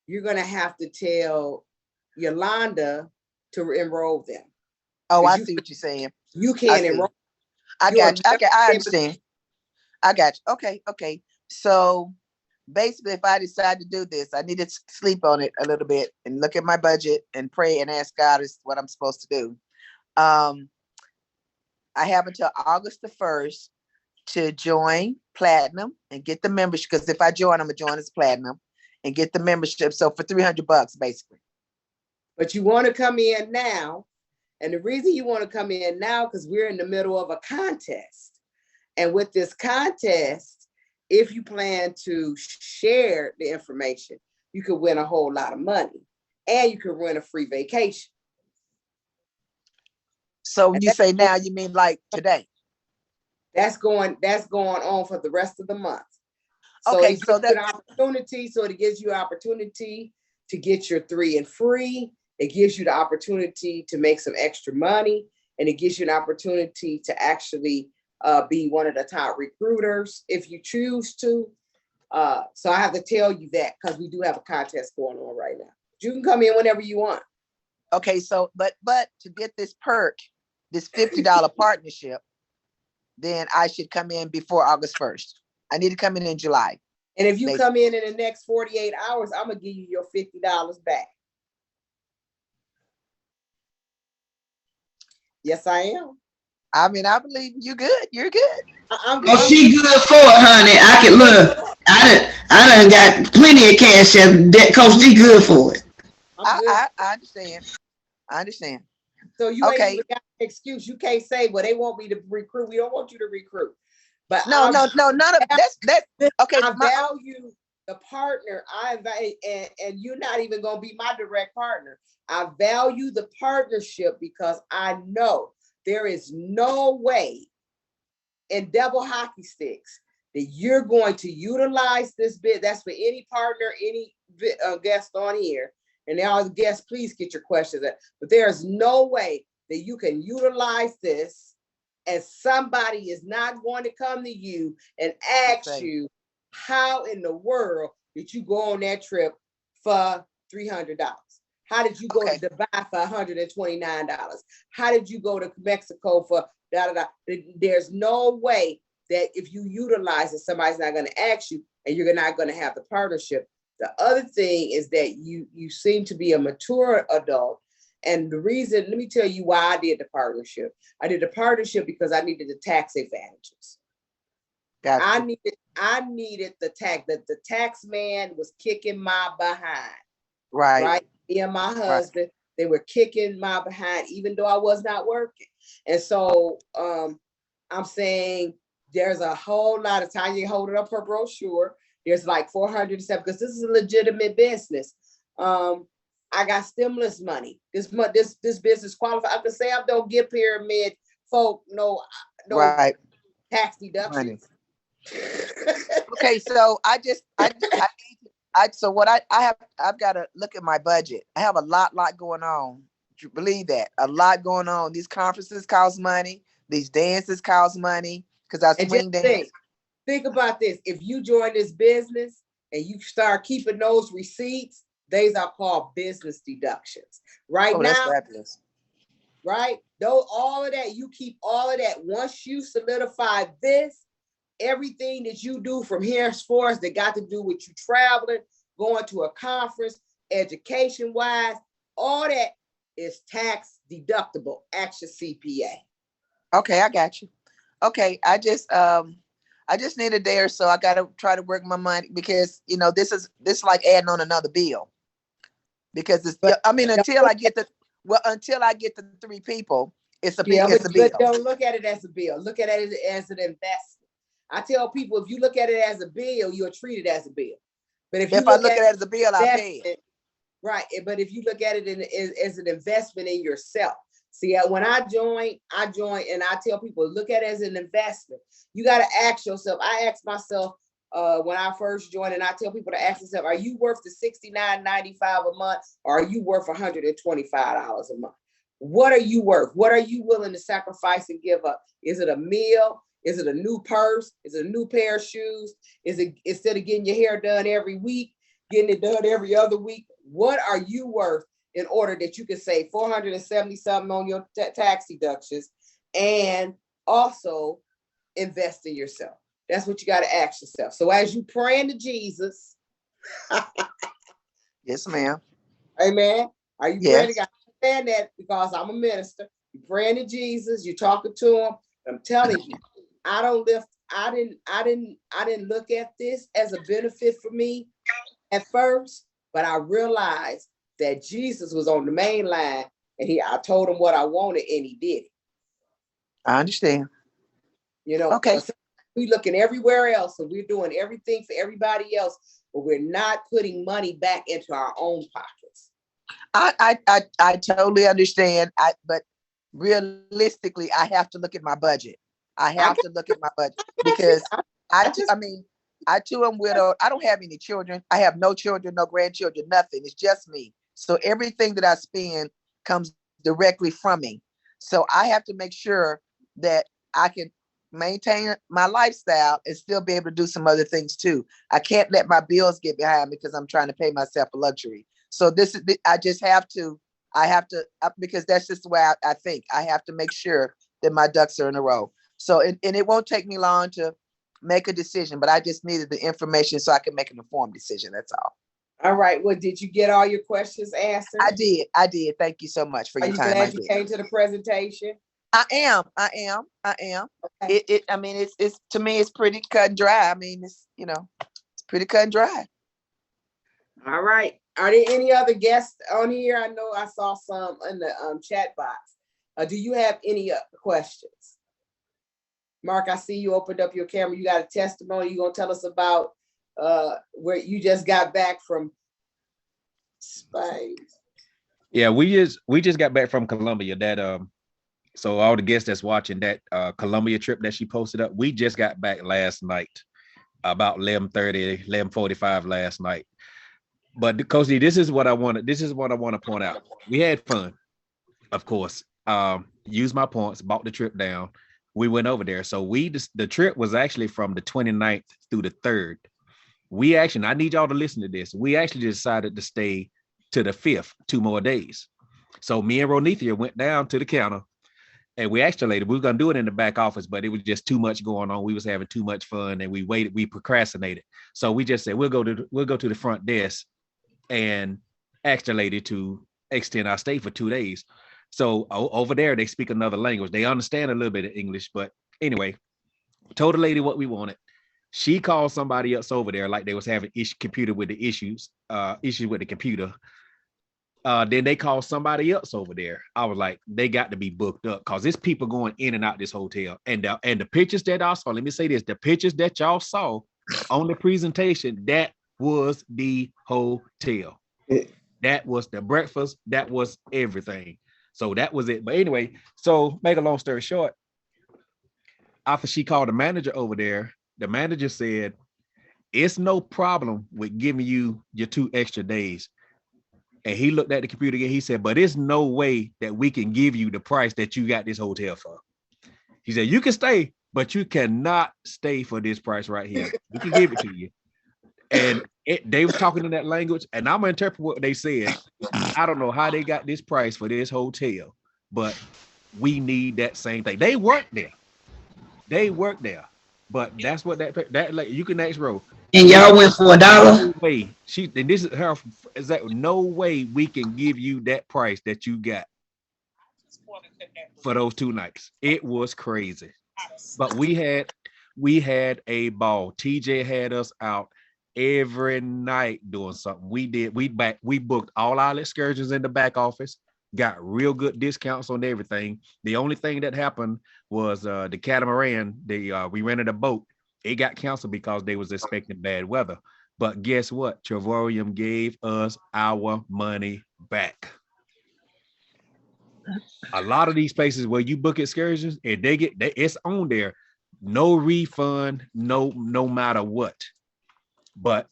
you're going to have to tell Yolanda to enroll them. Oh, I see what you're saying. You can't enroll. I got you. Okay, I understand. I got you. Okay. So basically, if I decide to do this, I need to sleep on it a little bit and look at my budget and pray and ask God is what I'm supposed to do. I have until August the 1st to join Platinum and get the membership. Because if I join, I'm gonna join as Platinum and get the membership. So for $300, basically. But you want to come in now. And the reason you want to come in now, because we're in the middle of a contest. And with this contest, if you plan to share the information, you could win a whole lot of money and you could win a free vacation. So when you say now, you mean like today? That's going on for the rest of the month. Okay, so that's an opportunity. So it gives you an opportunity to get your 3 and free. It gives you the opportunity to make some extra money, and it gives you an opportunity to actually be one of the top recruiters if you choose to. So I have to tell you that because we do have a contest going on right now. You can come in whenever you want. Okay, so but to get this perk, this $50 partnership, then I should come in before August 1st. I need to come in July. And if you come in the next 48 hours, I'm gonna give you your $50 back. Yes, I am. I mean, I believe you good. You're good. She good for it, honey. I can look. I done got plenty of cash. That Coach D good for it. I understand. So you ain't even got an excuse. You can't say, well, they want me to recruit. We don't want you to recruit. But no, none of that's okay. I value the partner. And you're not even gonna be my direct partner. I value the partnership because I know there is no way in double hockey sticks that you're going to utilize this bid. That's for any partner, any guest on here. And now, guests, please get your questions in. But there's no way that you can utilize this and somebody is not going to come to you and ask you, how in the world did you go on that trip for $300? How did you go to Dubai for $129? How did you go to Mexico for da da da? There's no way that if you utilize it, somebody's not going to ask you, and you're not going to have the partnership. The other thing is that you seem to be a mature adult. And the reason, let me tell you why I did the partnership. I did the partnership because I needed the tax advantages. Gotcha. I needed the tax, that the tax man was kicking my behind. Right. Me and my husband, they were kicking my behind, even though I was not working. And so I'm saying there's a whole lot of time. You holding up her brochure. There's like 407, because this is a legitimate business. I got stimulus money. This business qualified. I can say I don't give pyramid folk no tax deductions. Okay, so I've got to look at my budget. I have a lot going on. Do you believe that? A lot going on. These conferences cost money. These dances cost money because I swing dance. Think about this. If you join this business and you start keeping those receipts, these are called business deductions. Right now, that's fabulous. Right? Though all of that, you keep all of that. Once you solidify this, everything that you do from henceforth that got to do with you traveling, going to a conference, education-wise, all that is tax deductible. Ask your CPA. Okay, I got you. Okay, I just need a day or so. I got to try to work my money because this is like adding on another bill. Because until I get the 3 people, it's a bill. But don't look at it as a bill. Look at it as an investment. I tell people, if you look at it as a bill, you'll treat it as a bill. But if I look at it as a bill, I'll pay it. Right. But if you look at it as an investment in yourself. See, when I join and I tell people, look at it as an investment. You got to ask yourself. I ask myself when I first joined, and I tell people to ask themselves, are you worth the $69.95 a month, or are you worth $125 a month? What are you worth? What are you willing to sacrifice and give up? Is it a meal? Is it a new purse? Is it a new pair of shoes? Is it, instead of getting your hair done every week, getting it done every other week? What are you worth in order that you can save $470 something on your tax deductions and also invest in yourself? That's what you got to ask yourself. So as you praying to Jesus. Yes, ma'am. Amen. Are you praying to God? I understand that because I'm a minister. You're praying to Jesus. You're talking to him. I'm telling you, I didn't look at this as a benefit for me at first, but I realized that Jesus was on the main line, and I told him what I wanted, and he did it. I understand. Okay. We're looking everywhere else, and we're doing everything for everybody else, but we're not putting money back into our own pockets. I totally understand. But realistically, I have to look at my budget. I have to look at my budget because I too am widowed. I don't have any children. I have no children, no grandchildren, nothing. It's just me. So everything that I spend comes directly from me. So I have to make sure that I can maintain my lifestyle and still be able to do some other things too. I can't let my bills get behind because I'm trying to pay myself a luxury. So I have to, because that's just the way I think. I have to make sure that my ducks are in a row. So, and it won't take me long to make a decision, but I just needed the information so I can make an informed decision. That's all. All right. Well, did you get all your questions answered? I did. Thank you so much for your time. Are you glad you came to the presentation? I am. Okay. It's to me, it's pretty cut and dry. I mean, it's pretty cut and dry. All right. Are there any other guests on here? I know I saw some in the chat box. Do you have any questions? Mark, I see you opened up your camera. You got a testimony. You're gonna tell us about where you just got back from Spain. Yeah, we just got back from Colombia. That so all the guests that's watching that Colombia trip that she posted up, we just got back last night, about 11:30, 11:45 last night. But Coach D, this is what I want to point out. We had fun, of course. Used my points, bought the trip down. We went over there. So the trip was actually from the 29th through the 3rd. I need y'all to listen to this. We actually decided to stay to the 5th, 2 more days. So me and Ronithia went down to the counter and we actually, we were going to do it in the back office, but it was just too much going on. We was having too much fun and we procrastinated. So we just said, we'll go to the front desk and ask the lady to extend our stay for 2 days. So over there, they speak another language. They understand a little bit of English, but anyway, told the lady what we wanted. She called somebody else over there, like they was having computer with the issues with the computer. Then they called somebody else over there. I was like, they got to be booked up because there's people going in and out this hotel. And the pictures that I saw, let me say this, the pictures that y'all saw on the presentation, that was the hotel. That was the breakfast. That was everything. So that was it. But anyway, so make a long story short, after she called the manager over there, the manager said, it's no problem with giving you your 2 extra days. And he looked at the computer again. He said, but there's no way that we can give you the price that you got this hotel for. He said, you can stay, but you cannot stay for this price right here. We can give it to you. And they was talking in that language, and I'm gonna interpret what they said. I don't know how they got this price for this hotel, but we need that same thing. They work there. But that's what that like you can ask Ro. And y'all went for $1. No way. And this is her. Is that no way we can give you that price that you got for those 2 nights? It was crazy, but we had a ball. TJ had us out every night doing something. We booked all our excursions in the back office, got real good discounts on everything. The only thing that happened was the catamaran. We rented a boat. It got canceled because they was expecting bad weather. But guess what? Travorium gave us our money back. A lot of these places where you book excursions and it's on there, no refund, no matter what. But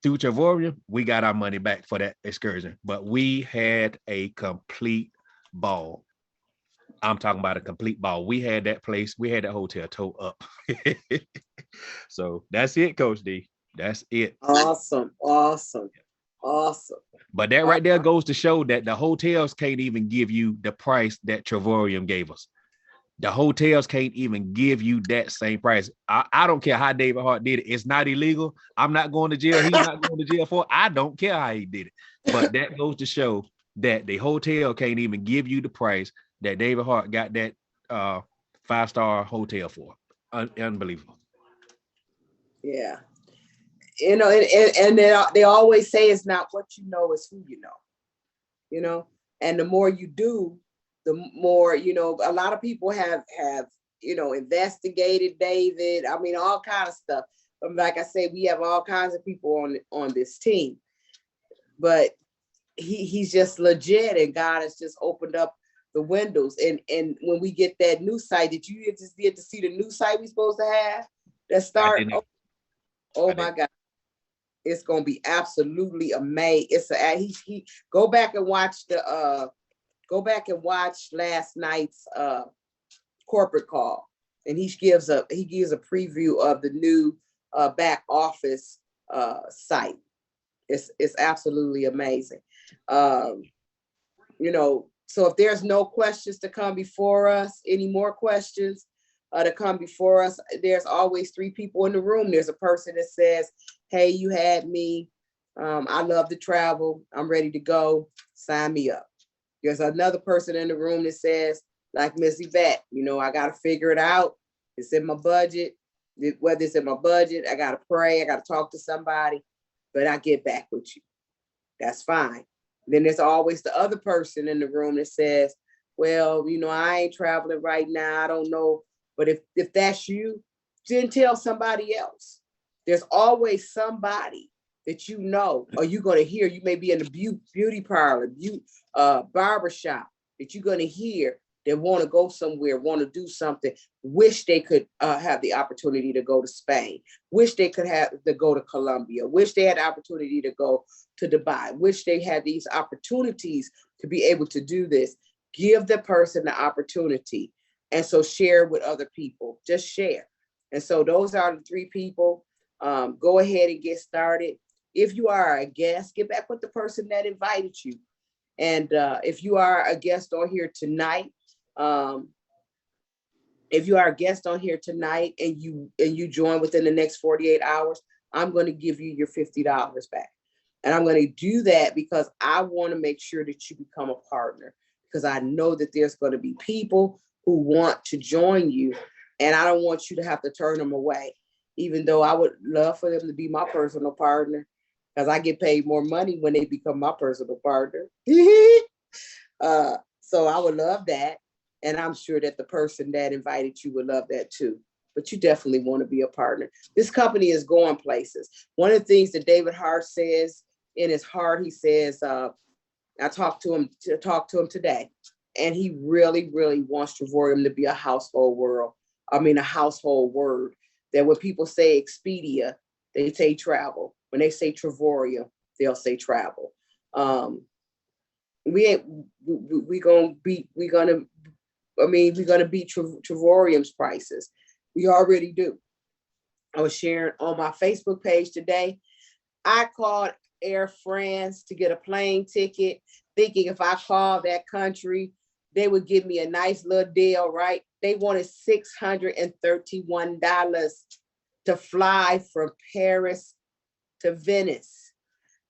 through Travorium, we got our money back for that excursion. But we had a complete ball. I'm talking about a complete ball. We had that hotel towed up. So that's it, Coach D. That's it. Awesome. But that right there goes to show that the hotels can't even give you the price that Travorium gave us. The hotels can't even give you that same price. I don't care how David Hart did it. It's not illegal. I'm not going to jail. He's not going to jail for it. I don't care how he did it. But that goes to show that the hotel can't even give you the price that David Hart got that 5-star hotel for. Unbelievable. Yeah. You know, and they always say it's not what you know, it's who you know. You know, and the more you do, the more, you know, a lot of people have, you know, investigated David. I mean, all kind of stuff. Like I said, we have all kinds of people on this team, but he's just legit, and God has just opened up the windows. And when we get that new site, did you just get to see the new site we supposed to have that start? Oh my God. It's going to be absolutely amazing. He go back and watch last night's corporate call, and he gives a preview of the new back office site. It's absolutely amazing. You know, so if there's no questions to come before us, any more questions to come before us, there's always 3 people in the room. There's a person that says, hey, you had me. I love to travel. I'm ready to go. Sign me up. There's another person in the room that says, like Miss Yvette, you know, I got to figure it out. It's in my budget. Whether it's in my budget, I got to pray. I got to talk to somebody, but I get back with you. That's fine. Then there's always the other person in the room that says, well, you know, I ain't traveling right now. I don't know. But if that's you, then tell somebody else. There's always somebody that you know, or you're going to hear. You may be in the beauty parlor, barbershop, that you're going to hear that want to go somewhere, want to do something, wish they could have the opportunity to go to Spain, wish they could have to go to Colombia, wish they had the opportunity to go to Dubai, wish they had these opportunities to be able to do this. Give the person the opportunity. And so share with other people, just share. And so those are the 3 people. Go ahead and get started. if you are a guest, get back with the person that invited you. And if you are a guest on here tonight, if you are a guest on here tonight and you join within the next 48 hours, I'm going to give you your $50 back. And I'm going to do that because I want to make sure that you become a partner, because I know that there's going to be people who want to join you, and I don't want you to have to turn them away, even though I would love for them to be my personal partner, because I get paid more money when they become my personal partner. So I would love that. And I'm sure that the person that invited you would love that too. But you definitely want to be a partner. This company is going places. One of the things that David Hart says in his heart, he says, I talked to him today, and he really, really wants Travorium to be a household word. That when people say Expedia, they say travel. When they say Travorium, they'll say travel. We're gonna beat Travorium's prices. We already do. I was sharing on my Facebook page today. I called Air France to get a plane ticket, thinking if I called that country, they would give me a nice little deal, right? They wanted $631 to fly from Paris to Venice.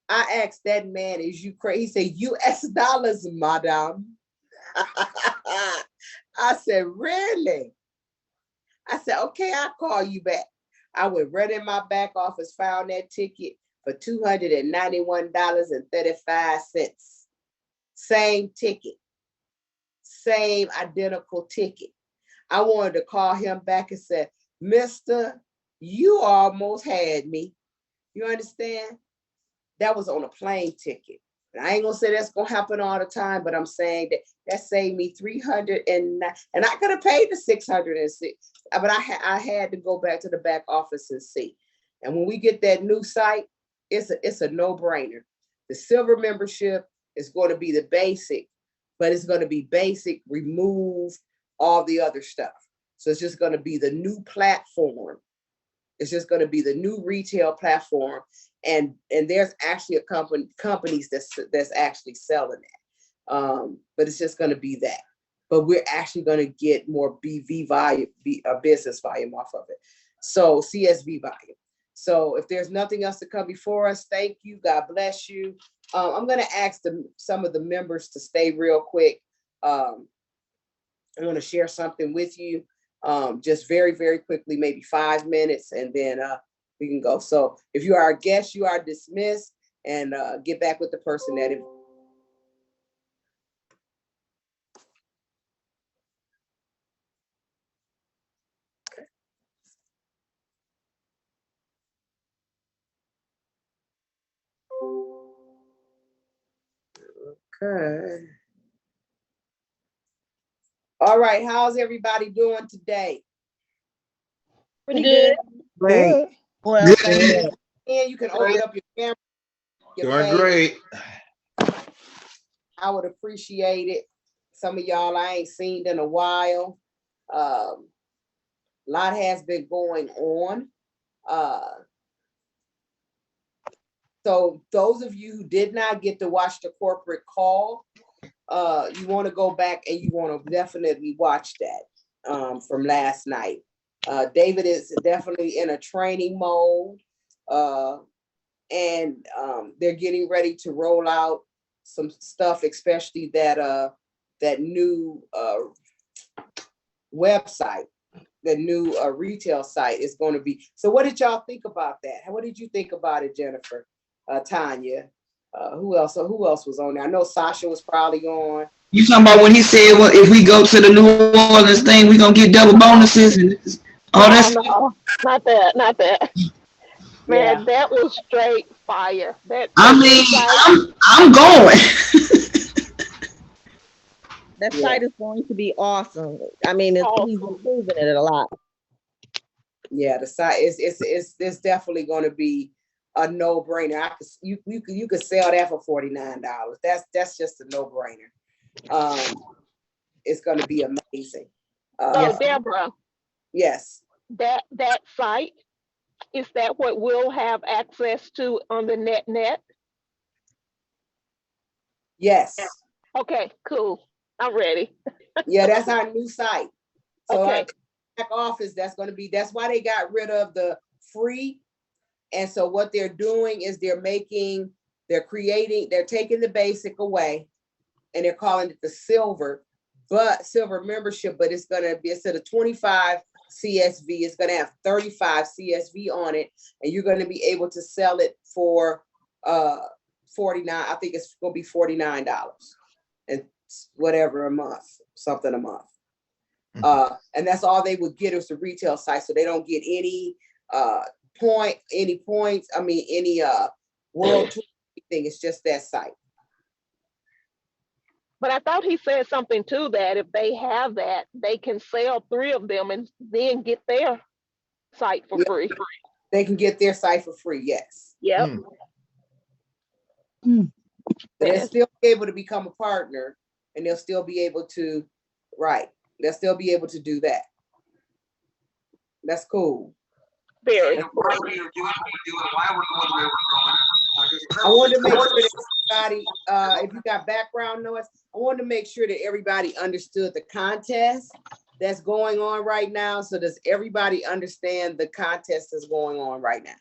I asked that man, is you crazy? He said, US dollars, madam. I said, really? I said, okay, I'll call you back. I went right in my back office, found that ticket for $291.35. Same ticket, same identical ticket. I wanted to call him back and say, Mister, you almost had me. You understand? That was on a plane ticket. And I ain't gonna say that's gonna happen all the time, but I'm saying that saved me $309, and I could have paid the $606, but I had to go back to the back office and see. And when we get that new site, it's a no-brainer. The silver membership is going to be the basic, but it's going to be basic, remove all the other stuff. So it's just going to be the new platform. It's just going to be the new retail platform. And there's actually companies that's actually selling that. But it's just going to be that. But we're actually going to get more BV volume, business volume off of it. So CSV volume. So if there's nothing else to come before us, thank you. God bless you. I'm going to ask some of the members to stay real quick. I want to share something with you, just very, very quickly, maybe 5 minutes, and then we can go. So if you are a guest, you are dismissed, and get back with the person that Okay. All right, how's everybody doing today? Pretty good. Great. Well, Good. And you can open up your camera. Doing great. I would appreciate it. Some of y'all I ain't seen in a while. A lot has been going on. So those of you who did not get to watch the corporate call, you want to go back and you want to definitely watch that from last night. David is definitely in a training mode, and they're getting ready to roll out some stuff, especially that new website, the new retail site is going to be. So what did y'all think about that? What did you think about it, Jennifer, Tanya? Who else was on there? I know Sasha was probably on. You talking about when he said, well, if we go to the New Orleans thing, we're going to get double bonuses and all that stuff? No, not that. Man, Yeah. that was straight fire. I'm going. That Yeah. site is going to be awesome. I mean, he's improving it a lot. Yeah, the site it's definitely going to be a no-brainer. You could sell that for $49. That's just a no-brainer. It's going to be amazing. So Deborah, Yes. that site Is that what we'll have access to on the net? Yes. Okay, cool. I'm ready. Yeah, that's our new site. So Okay. our back office, that's why they got rid of the free. And so what they're doing is they're taking the basic away and they're calling it the silver membership, but it's gonna be, instead of 25 CSV, it's gonna have 35 CSV on it, and you're gonna be able to sell it for 49. I think it's gonna be $49 and whatever a month, something a month. And that's all they would get is the retail site, so they don't get any points. I mean, any world tour thing. It's just that site. But I thought he said something too, that if they have that, they can sell 3 of them and then get their site for free. They can get their site for free. Yes. Yep. But they'll still be able to become a partner, and they'll still be able to, they'll still be able to do that. That's cool. Very. I wanted to make sure that everybody, if you got background noise, I wanted to make sure that everybody understood the contest that's going on right now. So does everybody understand the contest that's going on right now?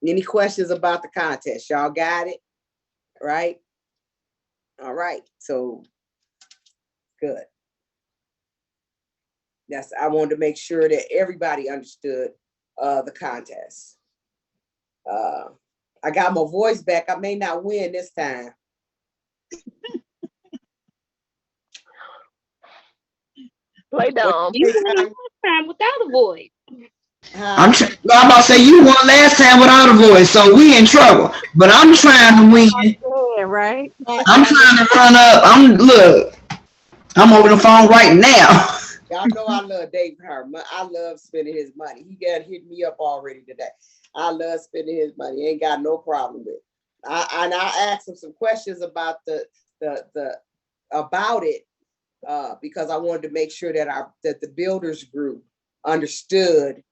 Any questions about the contest? Y'all got it? Right? All right. So good. I wanted to make sure that everybody understood the contest. I got my voice back. I may not win this time. Play dumb. You won last time without a voice. I'm about to say you won last time without a voice, so we in trouble. But I'm trying to win. Yeah, right. I'm trying to run up. I'm over the phone right now. Y'all know I love Dave Harmon. I love spending his money. He got hit me up already today. I love spending his money. Ain't got no problem with it. I asked him some questions about about it because I wanted to make sure that the builders group understood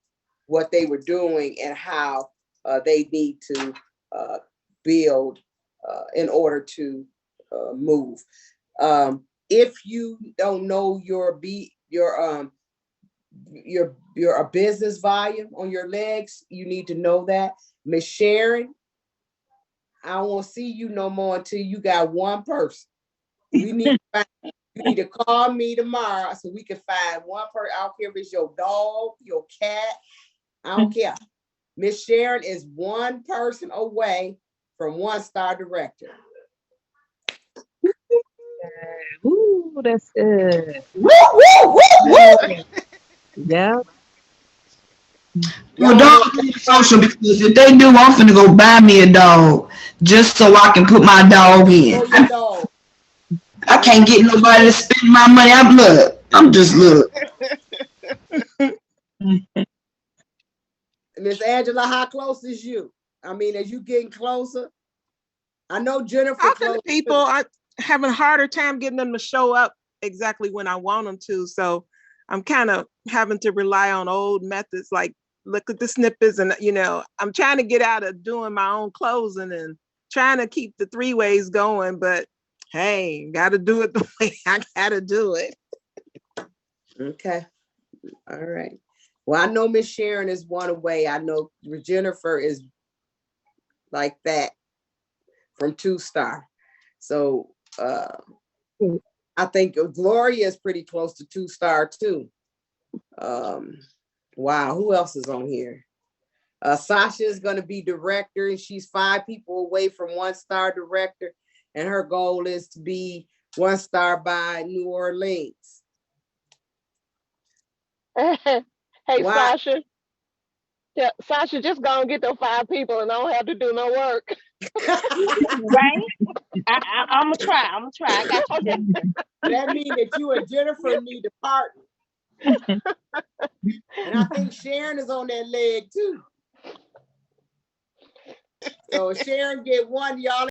what they were doing and how they need to build in order to move. If you don't know your business volume on your legs, you need to know that. Miss Sharon, I won't see you no more until you got one person. You need to call me tomorrow so we can find one person. I don't care if it's your dog, your cat, I don't care. Miss Sharon is one person away from 1-star director. Ooh, that's good. Woo, woo, woo, woo. Yeah. Well, dog social, because if they do, I'm finna go buy me a dog just so I can put my dog in. I can't get nobody to spend my money. I'm just Miss Angela, how close is you? I mean, as you getting closer? I know Jennifer. Talking to people, I'm having a harder time getting them to show up exactly when I want them to. So I'm kind of having to rely on old methods, like look at the snippets, and I'm trying to get out of doing my own closing and trying to keep the 3-ways going, but hey, gotta do it the way I gotta do it. Okay. All right. Well, I know Miss Sharon is one away. I know Jennifer is like that from 2-star. So I think Gloria is pretty close to 2-star too. Wow, who else is on here? Sasha is going to be director, and she's 5 people away from 1-star director, and her goal is to be 1-star by New Orleans. Hey, wow. Sasha. Yeah, Sasha, just go and get those 5 people and don't have to do no work. Right? I'm gonna try. I got you. That means that you and Jennifer need a partner. And I think Sharon is on that leg too. So Sharon get one, y'all.